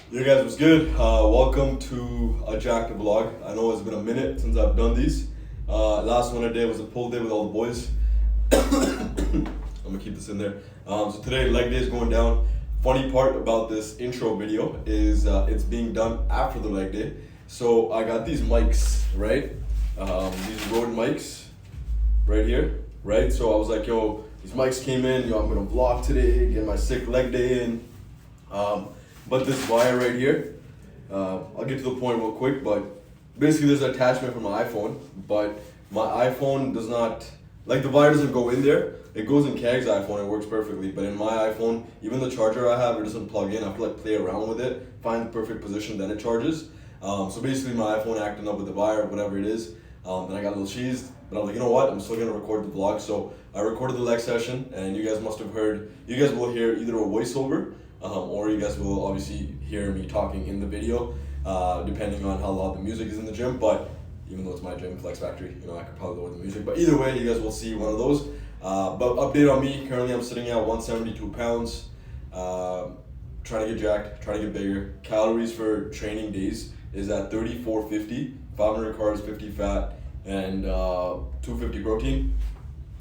Yo guys, what's good? Welcome to a Jack the vlog. I know it's been a minute since I've done these. Last one I did was a pull day with all the boys. I'm gonna keep this in there. So today leg day is going down. Funny part about this intro video is it's being done after the leg day. So I got these mics, right? These Rode mics right here, right? So I was like, yo, these mics came in, I'm gonna vlog today, get my sick leg day in. But this wire right here, I'll get to the point real quick, but basically there's an attachment for my iPhone, but my iPhone does not, like the wire doesn't go in there. It goes in Kag's iPhone, it works perfectly, but in my iPhone, even the charger I have, it doesn't plug in. I have to like play around with it, find the perfect position, then it charges. So basically my iPhone acting up with the wire, whatever it is, then I got a little cheesed, but I was like, you know what, I'm still gonna record the vlog. So I recorded the leg session, and you guys must have heard, you guys will hear either a voiceover, or you guys will obviously hear me talking in the video, depending on how loud the music is in the gym. But even though it's my gym, Flex Factory, I could probably lower the music. But either way, you guys will see one of those. But update on me, currently I'm sitting at 172 pounds, trying to get jacked, trying to get bigger. Calories for training days is at 3450, 500 carbs, 50 fat, and 250 protein.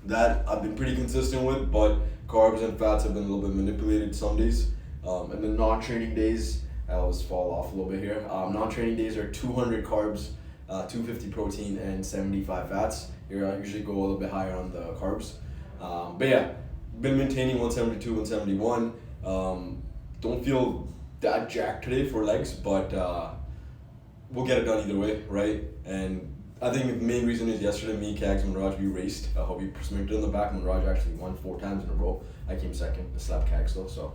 That I've been pretty consistent with, but carbs and fats have been a little bit manipulated some days. And then non-training days, I always fall off a little bit here. Non-training days are 200 carbs, 250 protein, and 75 fats. Here I usually go a little bit higher on the carbs. But yeah, been maintaining 172, 171. Don't feel that jacked today for legs, but we'll get it done either way, right? And I think the main reason is yesterday, me, Kags, and Raj, we raced. I hope we smacked it in the back, and Raj actually won 4 times in a row. I came second. I slapped Kags though, so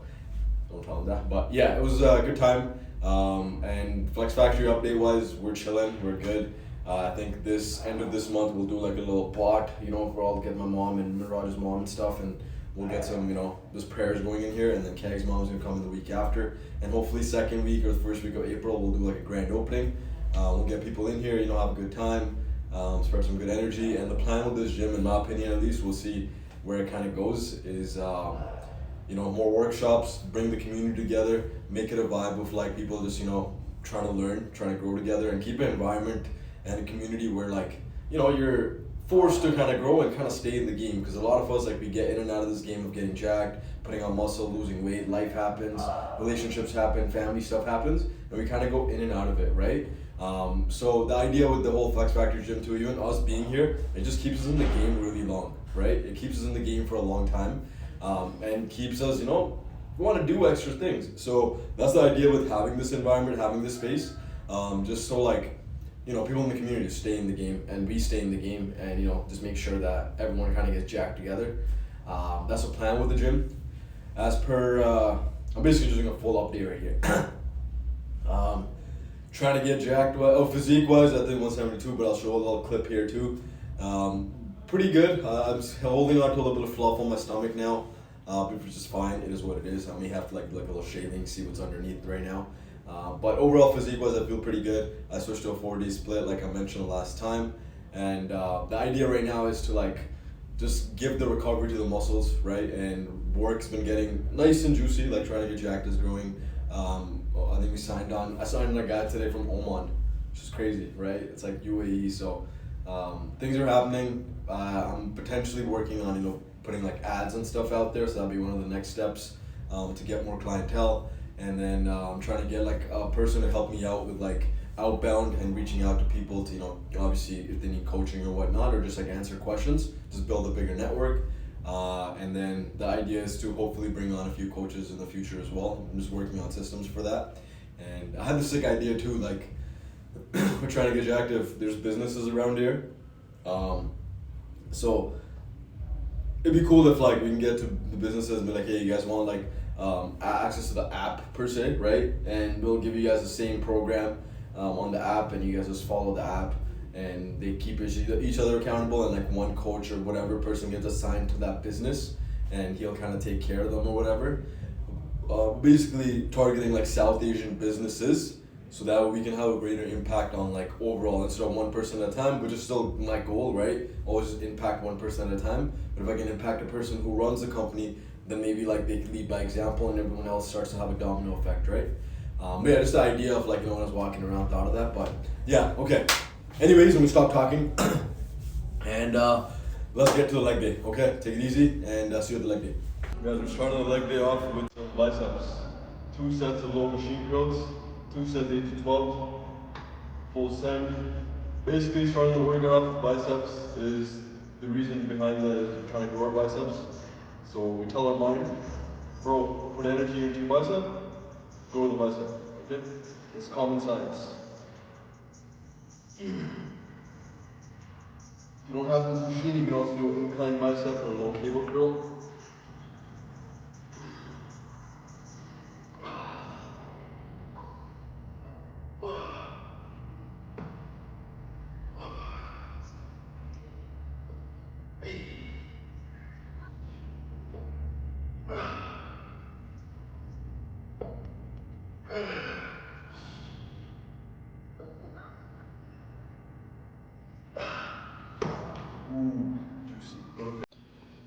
don't tell him that. But yeah, it was a good time. And Flex Factory update wise, we're chilling, we're good. I think this end of this month we'll do like a little pot, for all to get my mom and Raj's mom and stuff, and we'll get some, just prayers going in here, and then Kag's mom's gonna come in the week after, and hopefully second week or the first week of April we'll do like a grand opening. We'll get people in here, have a good time, spread some good energy, and the plan with this gym, in my opinion at least, we'll see where it kind of goes, is more workshops, bring the community together, make it a vibe with like people just trying to learn, trying to grow together, and keep an environment and a community where you're forced to kind of grow and kind of stay in the game, because a lot of us we get in and out of this game of getting jacked, putting on muscle, losing weight, life happens, relationships happen, family stuff happens, and we kind of go in and out of it, right? So the idea with the whole Flex Factory gym too, even us being here, it just keeps us in the game really long, right? It keeps us in the game for a long time, and keeps us, we want to do extra things. So that's the idea with having this environment, having this space, just so people in the community stay in the game, and we stay in the game, and just make sure that everyone kind of gets jacked together. That's the plan with the gym. As per, I'm basically just doing a full update right here. Trying to get jacked. Physique wise, I think 172, but I'll show a little clip here too. Pretty good. I'm holding on to a little bit of fluff on my stomach now, which is fine. It is what it is. I may have to like a little shaving, see what's underneath right now. But overall, physique wise, I feel pretty good. I switched to a 4-day split, like I mentioned last time, and the idea right now is to just give the recovery to the muscles, right? And work's been getting nice and juicy. Trying to get jacked is growing. I think I signed on a guy today from Oman, which is crazy, right? It's like UAE, so things are happening. I'm potentially working on putting ads and stuff out there, so that'll be one of the next steps to get more clientele. And then I'm trying to get a person to help me out with outbound and reaching out to people to obviously if they need coaching or whatnot, or just answer questions, just build a bigger network. And then the idea is to hopefully bring on a few coaches in the future as well. I'm just working on systems for that. And I had this sick idea too, we're trying to get jacked if there's businesses around here. So it'd be cool if we can get to the businesses and be like, hey, you guys want access to the app per se, right? And we'll give you guys the same program on the app, and you guys just follow the app, and they keep each other accountable, and one coach or whatever person gets assigned to that business, and he'll kind of take care of them or whatever. Basically targeting South Asian businesses, so that we can have a greater impact on overall, instead of one person at a time, which is still my goal, right? Always just impact one person at a time. But if I can impact a person who runs the company, then maybe they can lead by example, and everyone else starts to have a domino effect, right? But yeah, just the idea of like, when I was walking around, thought of that. But yeah, okay. Anyways, when we stop talking, and let's get to the leg day. Okay, take it easy, and see you at the leg day. Guys, we're starting the leg day off with some biceps. 2 sets of low machine curls, 2 sets 8 to 12, full send. Basically, starting the workout off with biceps is the reason behind trying to grow our biceps. So we tell our mind, bro, put energy into your bicep, grow the bicep. Okay? It's common science. If you don't have this machine, you can also do an incline bicep or a low cable curl.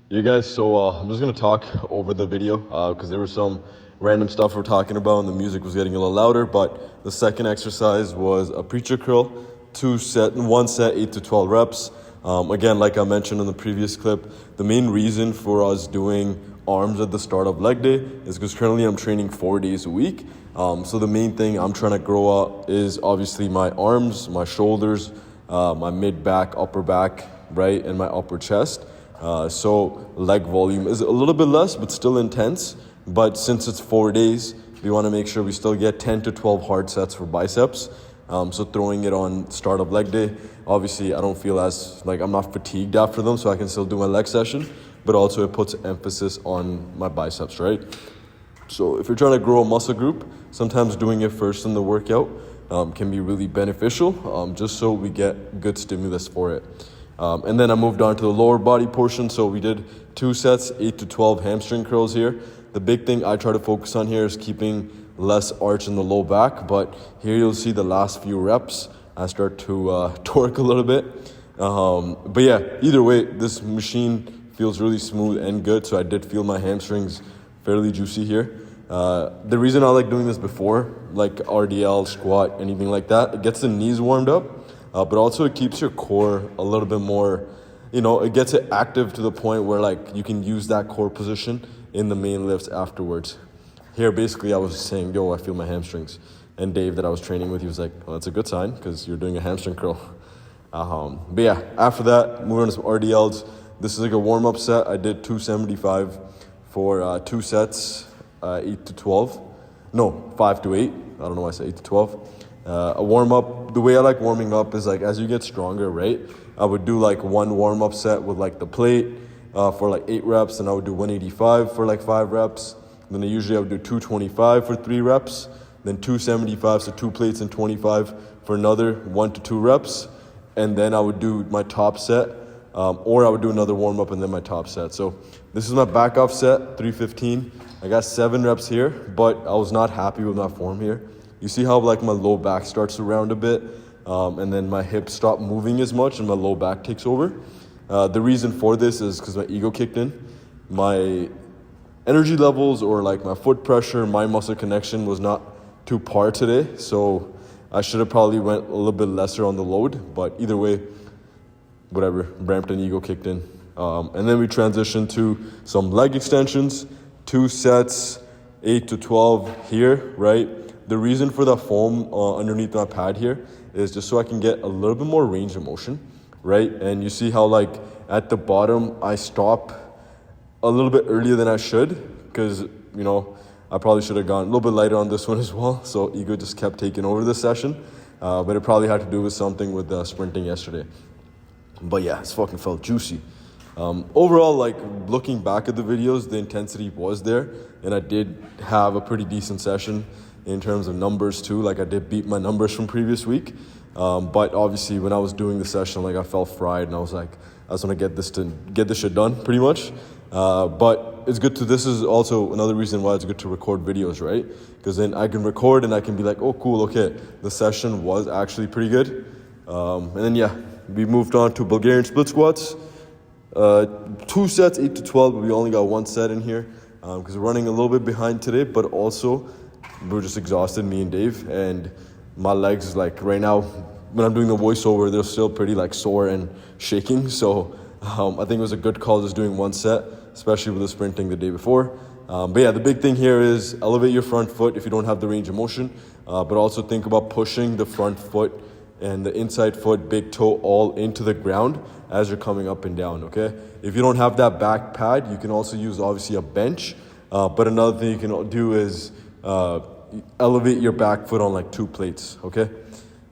You guys, so I'm just gonna talk over the video because there was some random stuff we're talking about and the music was getting a little louder. But the second exercise was a preacher curl, 1 set 8 to 12 reps. Again, like I mentioned in the previous clip, the main reason for us doing arms at the start of leg day is because currently I'm training 4 days a week. So the main thing I'm trying to grow up is obviously my arms, my shoulders, my mid back, upper back, right, and my upper chest. So leg volume is a little bit less, but still intense. But since it's 4 days, we want to make sure we still get 10 to 12 hard sets for biceps. So throwing it on start of leg day, obviously I don't feel as, like, I'm not fatigued after them, so I can still do my leg session, but also it puts emphasis on my biceps, right? So if you're trying to grow a muscle group, sometimes doing it first in the workout can be really beneficial, just so we get good stimulus for it. And then I moved on to the lower body portion. So we did 2 sets, 8 to 12 hamstring curls here. The big thing I try to focus on here is keeping less arch in the low back. But here you'll see the last few reps, I start to torque a little bit. But yeah, either way, this machine feels really smooth and good. So I did feel my hamstrings fairly juicy here. The reason I like doing this before, like RDL, squat, anything like that, it gets the knees warmed up. But also it keeps your core a little bit more, it gets it active to the point where, like, you can use that core position in the main lifts afterwards. Here, basically, I was saying, I feel my hamstrings. And Dave that I was training with, he was like, well, that's a good sign because you're doing a hamstring curl. But yeah, after that, moving on to some RDLs. This is like a warm-up set. I did 275 for 2 sets, 8 to 12. No, 5 to 8. I don't know why I said 8 to 12. A warm-up, the way I like warming up is, like, as you get stronger, right? I would do like one warm-up set with like the plate for like 8 reps, and I would do 185 for like 5 reps. Then usually I would do 225 for 3 reps, then 275, so 2 plates and 25 for another 1 to 2 reps. And then I would do my top set, or I would do another warm-up and then my top set. So this is my back off set, 315. I got 7 reps here, but I was not happy with my form here. You see how, like, my low back starts to round a bit, and then my hips stop moving as much and my low back takes over. The reason for this is because my ego kicked in. My energy levels, or like my foot pressure, my muscle connection was not to par today. So I should have probably went a little bit lesser on the load, but either way, whatever, Brampton ego kicked in. And then we transitioned to some leg extensions, 2 sets, 8 to 12 here, right? The reason for the foam underneath my pad here is just so I can get a little bit more range of motion, right? And you see how, like, at the bottom, I stop a little bit earlier than I should because, I probably should have gone a little bit lighter on this one as well. So ego just kept taking over the session, but it probably had to do with something with sprinting yesterday. But yeah, it's fucking felt juicy. Overall, like, looking back at the videos, the intensity was there, and I did have a pretty decent session in terms of numbers too. Like, I did beat my numbers from previous week, but obviously when I was doing the session, like, I felt fried, and I was like, I just want to get this shit done pretty much. But it's good to, this is also another reason why it's good to record videos, right? Because then I can record and I can be like, oh cool, okay, the session was actually pretty good. And then yeah, we moved on to Bulgarian split squats. 2 sets, 8 to 12, but we only got 1 set in here because we're running a little bit behind today, but also we were just exhausted, me and Dave, and my legs, like right now, when I'm doing the voiceover, they're still pretty like sore and shaking. So I think it was a good call just doing one set, especially with the sprinting the day before. But yeah, the big thing here is elevate your front foot if you don't have the range of motion, but also think about pushing the front foot and the inside foot, big toe, all into the ground as you're coming up and down, okay? If you don't have that back pad, you can also use obviously a bench, but another thing you can do is elevate your back foot on like 2 plates, okay?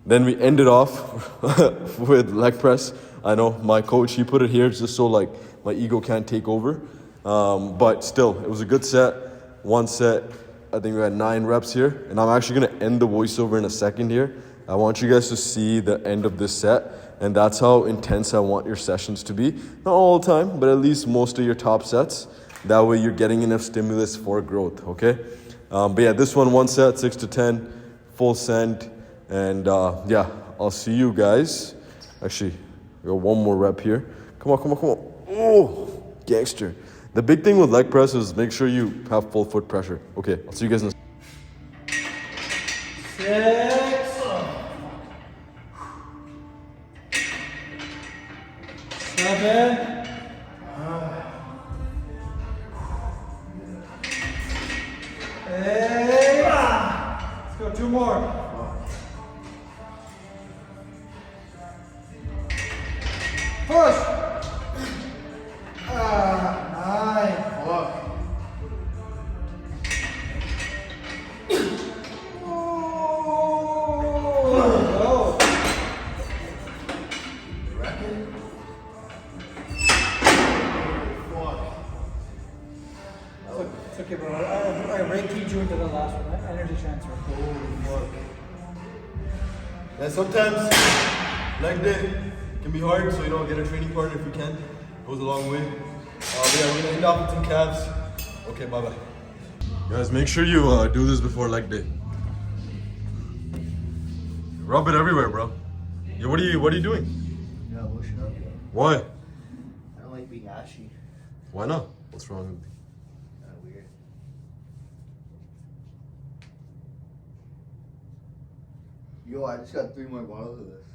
Then we ended off with leg press. I know my coach, he put it here just so like my ego can't take over. But still, it was a good set. One set, I think we had 9 reps here. And I'm actually going to end the voiceover in a second here. I want you guys to see the end of this set. And that's how intense I want your sessions to be. Not all the time, but at least most of your top sets. That way you're getting enough stimulus for growth, okay? But yeah, this one set, 6 to 10, full send. And yeah, I'll see you guys. Actually, we got one more rep here. Come on. Oh, gangster. The big thing with leg press is make sure you have full foot pressure. Okay, I'll see you guys in a 6. 7. 8. Let's go 2 more. Push. 9. Fuck. Oh. Reckon? It's okay, bro. I ray-keyed you into the last one. Energy transfer. Holy fuck. Yeah, sometimes leg day can be hard, so get a training partner if you can. Goes a long way. Yeah, we're gonna end off with some calves. Okay, bye-bye. Guys, make sure you do this before leg day. Rub it everywhere, bro. Yo, what are you doing? Yeah, lotion up. Why? I don't like being ashy. Why not? What's wrong with you? Kinda weird. Yo, I just got 3 more bottles of this.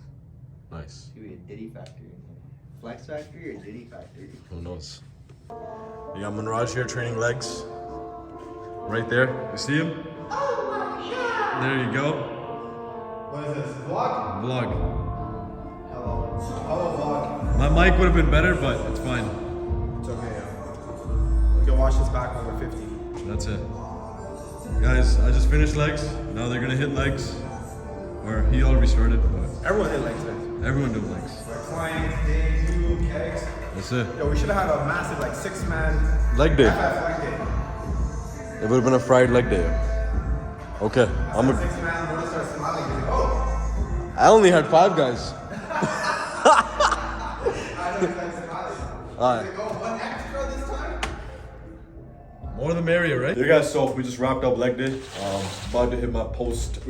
Nice. Could be a Diddy factory in here. Flex factory or Diddy factory? Who knows? We got Manraj here training legs. Right there. You see him? Oh my god! There you go. What is this? Vlog? Vlog. Hello vlog. My mic would have been better, but it's fine. It's okay, yeah. We can watch this back when we're 50. That's it. Guys, I just finished legs. Now they're gonna hit legs. Or he already started, but Everyone hit legs today. everyone did legs. Like planks, day 2, kegs. That's it. Yo, we should have had a massive, like, 6-man Leg day. FF leg day. It would have been a fried leg day. Okay, I'm a. 6-man, we'll just start smiling. He's like, oh! I only had 5 guys. I don't like smiling. Alright. He's like, oh, 1 extra this time? More the merrier, right? Yeah, guys, so we just wrapped up leg day. About to hit my post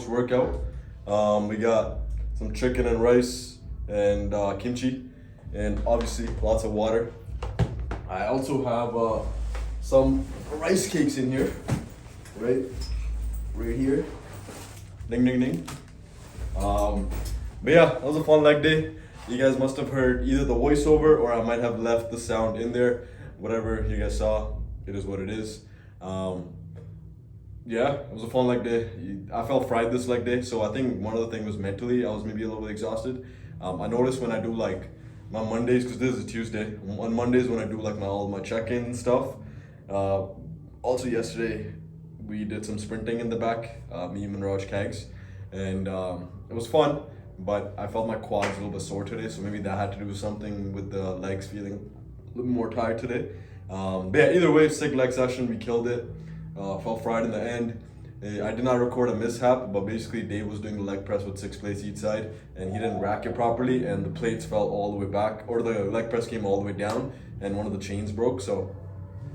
workout. We got some chicken and rice and kimchi, and obviously lots of water. I also have some rice cakes in here, right here. Ding, ding, ding. But yeah, that was a fun leg day. You guys must have heard either the voiceover or I might have left the sound in there. Whatever you guys saw, it is what it is. Yeah, it was a fun leg day. I felt fried this leg day, so I think one of the things was mentally, I was maybe a little bit exhausted. I noticed when I do like my Mondays, because this is a Tuesday, on Mondays when I do like all my check-in stuff. Also yesterday, we did some sprinting in the back, me and Raj Kags, and it was fun, but I felt my quads a little bit sore today, so maybe that had to do with something with the legs feeling a little more tired today. But yeah, either way, sick leg session, we killed it. Felt fried in the end. I did not record a mishap, but basically Dave was doing the leg press with 6 plates each side, and he didn't rack it properly, and the plates fell all the way back, or the leg press came all the way down, and one of the chains broke, so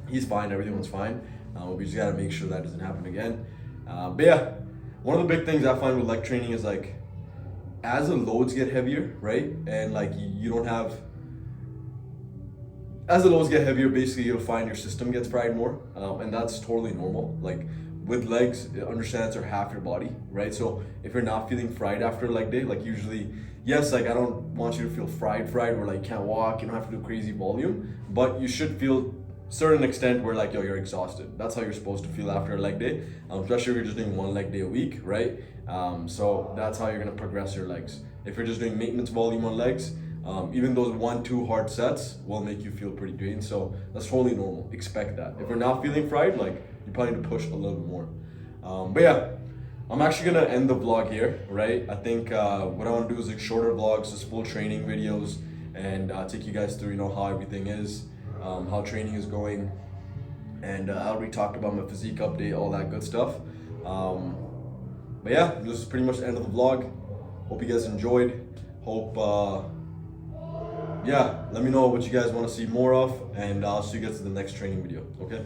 he's fine, everything was fine. We just gotta make sure that doesn't happen again. But yeah, one of the big things I find with leg training is like, as the loads get heavier, right, and like you don't have, as the loads get heavier, basically you'll find your system gets fried more, and that's totally normal. Like with legs, understand it's half your body, right? So if you're not feeling fried after a leg day, like usually, yes, like I don't want you to feel fried where like you can't walk, you don't have to do crazy volume, but you should feel certain extent where like, yo, you're exhausted. That's how you're supposed to feel after a leg day, especially if you're just doing one leg day a week, right? So that's how you're gonna progress your legs. If you're just doing maintenance volume on legs, even those 1-2 hard sets will make you feel pretty drained. So that's totally normal. Expect that. If you're not feeling fried, like you probably need to push a little bit more. But yeah, I'm actually gonna end the vlog here, right? I think what I want to do is like shorter vlogs, just full training videos, and take you guys through, you know, how everything is, how training is going, and I already talked about my physique update, all that good stuff. But yeah, this is pretty much the end of the vlog. Hope you guys enjoyed. Hope yeah, let me know what you guys want to see more of, and I'll see you guys in the next training video, okay?